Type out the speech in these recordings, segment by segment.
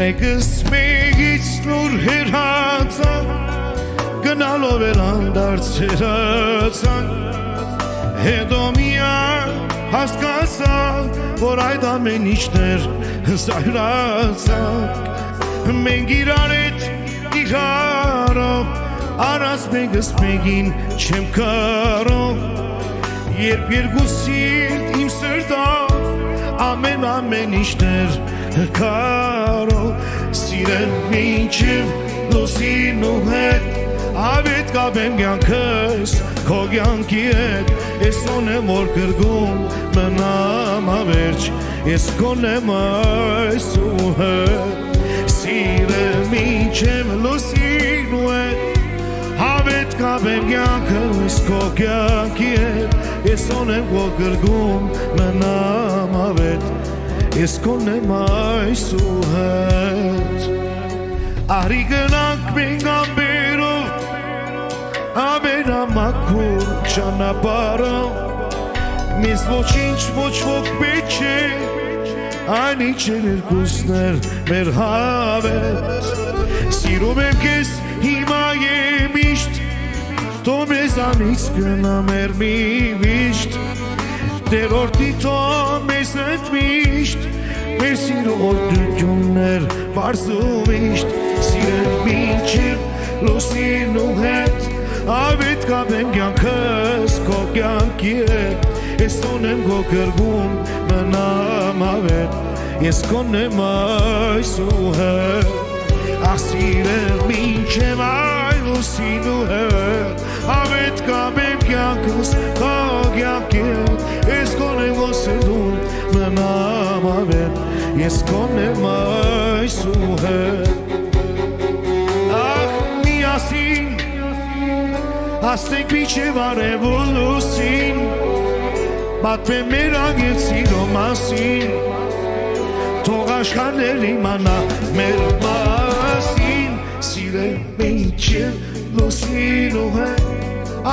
Մեկս մեկից նոր հերացա Գնալով էլ անդարձերացան Հետո միան հասկացա Որ այդ ամեն ինչներ զայրացանք Մենք իրար հետ իհարով Արած մեկս մեկին չեմ կարով Երբ երկու սիրտ իմ սրտով Ամեն ինչներ կարով Սիրել մինչև լուսին ու հետ Ավետ կապեմ կյանքս քո կյանքի հետ Ես ունեմ որ կրգում մնամ ավերջ Ես կոնեմ այս ու հետ Սիրել մինչև լուսին ու հետ Ավետ կապեմ կյանքս քո կյանքի հետ Ես ունեմ որ կրգում մնամ ավետ Ես կոնեմ այս ու հետ Արի գնանք մենք ամբերով Ամենամաքուր ճանապարհով Մեզ ոչինչ ոչ ոք պետք չէ Այն ինչ երկուսներ մեր հավետ Սիրում եմ քեզ հիմա եմ միշտ Թող մեզանից գնա մեր մի վիշտ Տերորդի թող մեզ ընդմիշտ Մեր սիրո օրդություններ պարզ ու միշտ Սիրել մինչև լուսին ու հետ Ավետ կապեմ կյանքս քո կյանքի հետ Ես ունեմ քո կրգում մնամ ավետ Ես կոնեմ այս ու հետ Ախ սիրել մինչև այ լուսին ու հետ Ավետ կապեմ կյանքս քո կյանքի հետ Ես կոնեմ քո սրտում մնամ ավետ Ես կոնեմ այս ու հետ Ախ միասին Աստենք միջև արևոլ լուսին Պատվեմ մեր ագել սիրո մասին Թող աշխարհներ իմանա մեր մասին Սիրել միջև լուսին ու հետ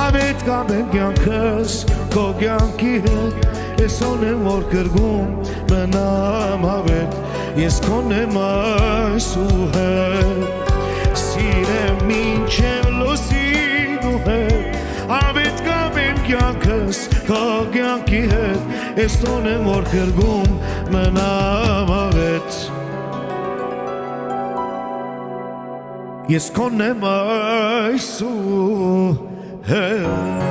Ավետ կապեմ կյանքս քո կյանքի հետ Ես ունեմ որ կրգում մնամ ավետ Ես կոնեմ այս ու հետ Սիրել մինչև լուսին ու հետ Ավետ կապեմ կյանքս քո կյանքի հետ Ես ունեմ որ կրգում մնամ ավետ Ես կոնեմ այս ու հետ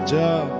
Ciao